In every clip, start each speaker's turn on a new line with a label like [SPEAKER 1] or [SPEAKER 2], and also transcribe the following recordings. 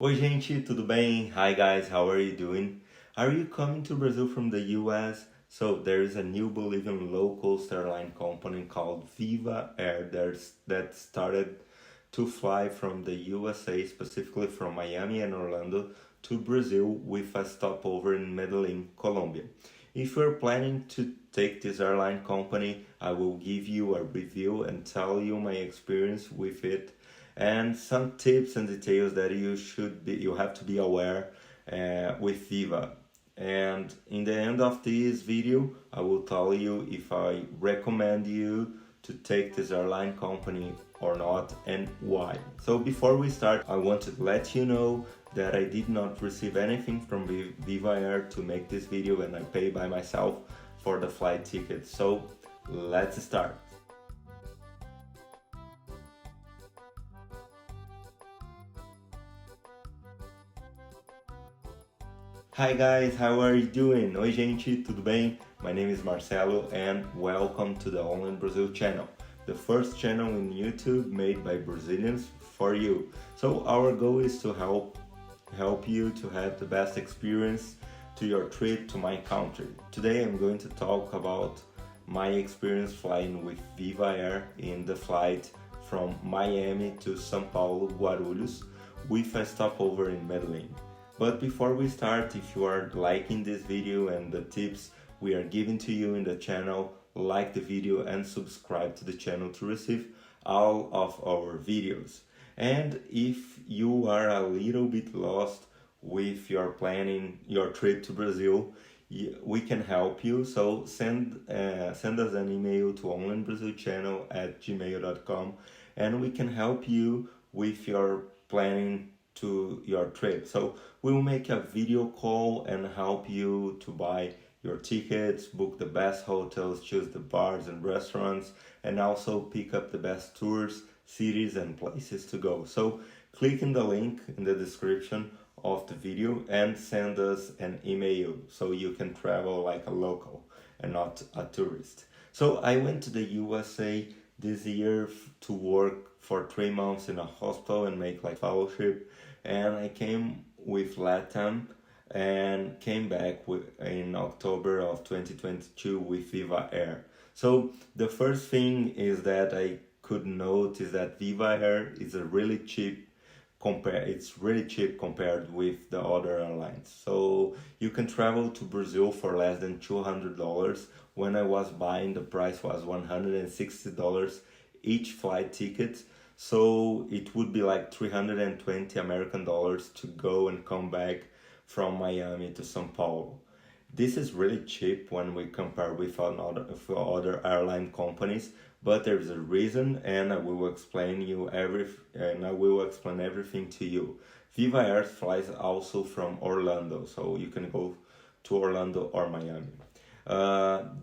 [SPEAKER 1] Oi, gente, tudo bem? Hi, guys, how are you doing? Are you coming to Brazil from the US? So, there is a new Bolivian low-cost airline company called Viva Air that started to fly from the USA, specifically from Miami and Orlando, to Brazil with a stopover in Medellin, Colombia. If you're planning to take this airline company, I will give you a review and tell you my experience with it and some tips and details that you have to be aware with Viva. And in the end of this video, I will tell you if I recommend you to take this airline company or not and why. So before we start, I want to let you know that I did not receive anything from Viva Air to make this video, and I pay by myself for the flight ticket. So let's start. Hi guys, how are you doing? Oi gente, tudo bem? My name is Marcelo and welcome to the Online Brazil channel, the first channel in YouTube made by Brazilians for you. So our goal is to help you to have the best experience to your trip to my country. Today I'm going to talk about my experience flying with Viva Air in the flight from Miami to Sao Paulo, Guarulhos, with a stopover in Medellin. But before we start, if you are liking this video and the tips we are giving to you in the channel, like the video and subscribe to the channel to receive all of our videos. And if you are a little bit lost with your planning your trip to Brazil, we can help you. So send us an email to onlyinbrazilchannel@gmail.com and we can help you with your planning to your trip. So we'll make a video call and help you to buy your tickets, book the best hotels, choose the bars and restaurants, and also pick up the best tours, cities and places to go. So click in the link in the description of the video and send us an email so you can travel like a local and not a tourist. So I went to the USA this year to work for 3 months in a hospital and make like fellowship, and I came with LATAM and came back in October of 2022 with Viva Air. So the first thing is that I could note is that Viva Air is a really cheap it's really cheap compared with the other airlines. So you can travel to Brazil for less than $200. When I was buying, the price was $160 each flight ticket. So it would be like 320 American dollars to go and come back from Miami to Sao Paulo. This is really cheap when we compare with other airline companies, but there is a reason, and I will explain everything to you. Viva Air flies also from Orlando, so you can go to Orlando or Miami.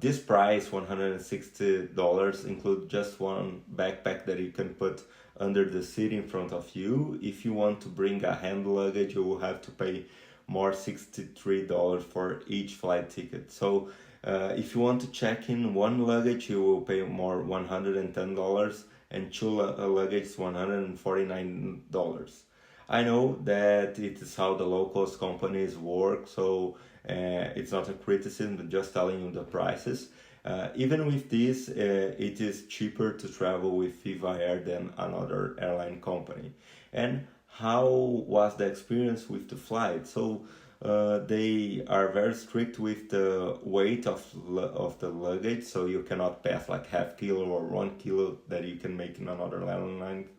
[SPEAKER 1] This price, $160, include just one backpack that you can put under the seat in front of you. If you want to bring a hand luggage, you will have to pay more $63 for each flight ticket. So if you want to check in one luggage, you will pay more $110, and two luggage $149. I know that it is how the low cost companies work, so it's not a criticism, but just telling you the prices. Even with this, it is cheaper to travel with Viva Air than another airline company. And how was the experience with the flight? So they are very strict with the weight of the luggage, so you cannot pass like half kilo or 1 kilo that you can make in another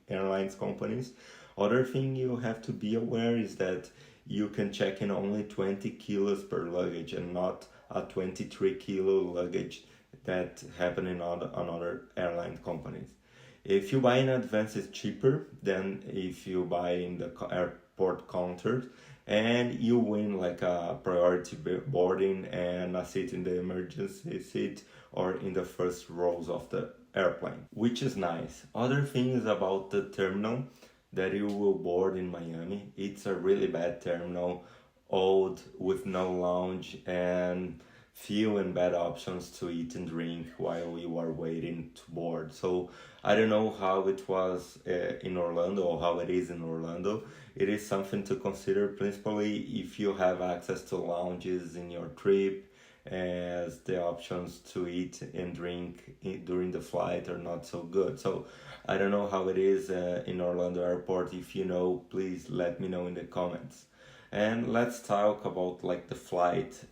[SPEAKER 1] airlines companies. Other thing you have to be aware is that you can check in only 20 kilos per luggage and not a 23-kilo luggage that happen in other airline companies. If you buy in advance, it's cheaper than if you buy in the airport counter, and you win like a priority boarding and a seat in the emergency seat or in the first rows of the airplane, which is nice. Other things about the terminal that you will board in Miami, it's a really bad terminal, old with no lounge and few and bad options to eat and drink while you are waiting to board. So I don't know how it was in Orlando or how it is in Orlando. It is something to consider, principally if you have access to lounges in your trip, as the options to eat and drink during the flight are not so good. So I don't know how it is in Orlando airport. If you know, please let me know in the comments. And let's talk about like the flight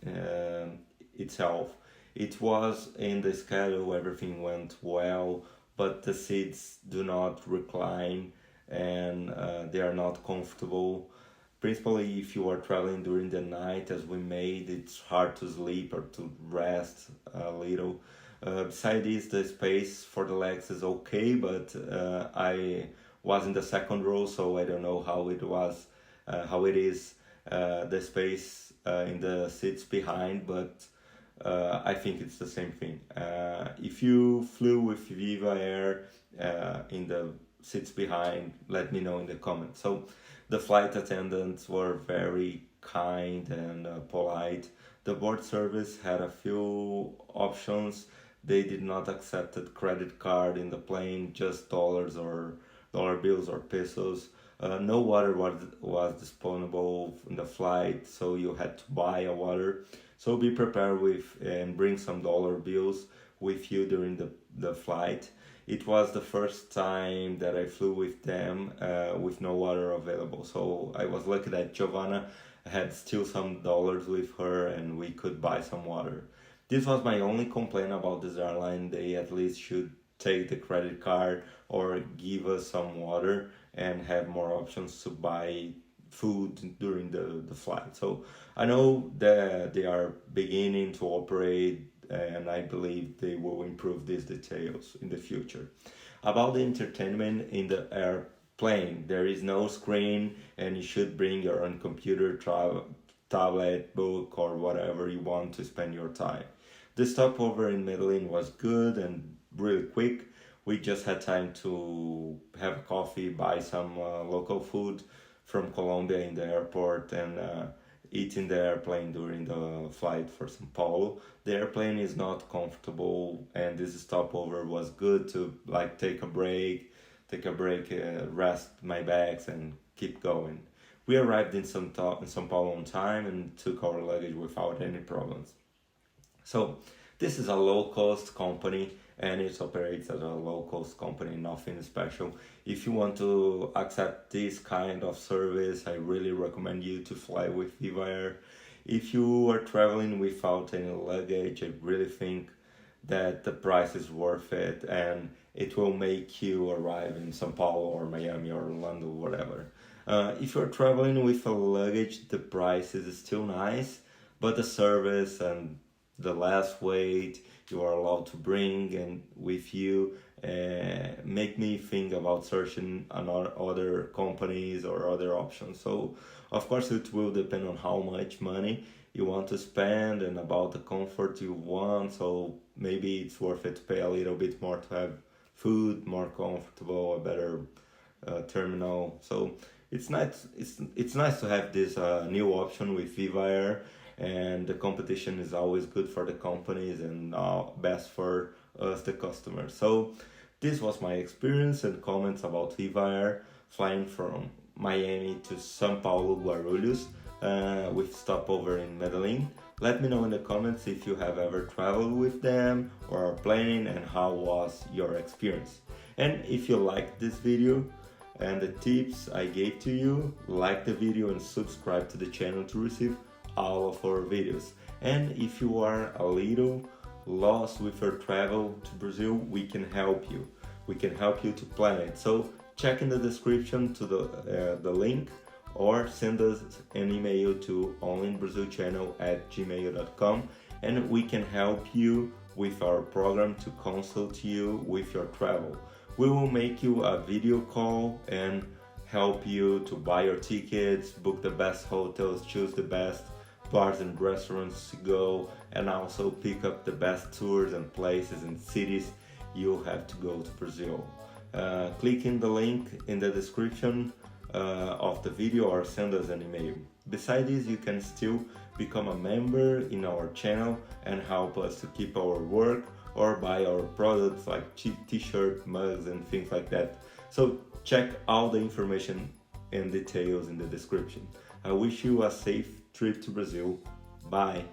[SPEAKER 1] itself. It was in the schedule, everything went well, but the seats do not recline, and they are not comfortable. Principally, if you are traveling during the night, as we made, it's hard to sleep or to rest a little. Besides this, the space for the legs is okay, but I was in the second row, so I don't know how it is, the space in the seats behind, but I think it's the same thing. If you flew with Viva Air in the seats behind, let me know in the comments. So the flight attendants were very kind and polite. The board service had a few options. They did not accept a credit card in the plane, just dollars or dollar bills or pesos. No water was disponible in the flight, so you had to buy a water. So be prepared with and bring some dollar bills with you during the flight. It was the first time that I flew with them with no water available. So I was lucky that Giovanna had still some dollars with her and we could buy some water. This was my only complaint about this airline. They at least should take the credit card or give us some water and have more options to buy food during the flight. So I know that they are beginning to operate, and I believe they will improve these details in the future. About the entertainment in the airplane, there is no screen, and you should bring your own computer, tablet, book, or whatever you want to spend your time. The stopover in Medellin was good and really quick. We just had time to have coffee, buy some local food from Colombia in the airport, and eat in the airplane during the flight for Sao Paulo. The airplane is not comfortable, and this stopover was good to like take a break, rest my bags, and keep going. We arrived in Sao Paulo on time and took our luggage without any problems. So this is a low-cost company, and it operates as a low-cost company, nothing special. If you want to accept this kind of service, I really recommend you to fly with Viva Air. If you are traveling without any luggage, I really think that the price is worth it, and it will make you arrive in Sao Paulo or Miami or Orlando, whatever. If you're traveling with a luggage, the price is still nice, but the service and the last weight you are allowed to bring and with you make me think about searching other companies or other options. So of course it will depend on how much money you want to spend and about the comfort you want. So maybe it's worth it to pay a little bit more to have food, more comfortable, a better terminal. So it's nice to have this new option with Viva Air, and the competition is always good for the companies and best for us, the customers. So this was my experience and comments about Viva Air flying from Miami to Sao Paulo, Guarulhos, with stopover in Medellin. Let me know in the comments if you have ever traveled with them or are planning, and how was your experience. And if you liked this video and the tips I gave to you, like the video and subscribe to the channel to receive all of our videos. And if you are a little lost with your travel to Brazil, we can help you. We can help you to plan it. So check in the description to the link, or send us an email to onlyinbrazilchannel@gmail.com, and we can help you with our program to consult you with your travel. We will make you a video call and help you to buy your tickets, book the best hotels, choose the best bars and restaurants to go, and also pick up the best tours and places and cities you have to go to Brazil. Click in the link in the description of the video or send us an email. Besides this, you can still become a member in our channel and help us to keep our work or buy our products like t-shirt, mugs and things like that. So check all the information and details in the description. I wish you a safe trip to Brazil. Bye!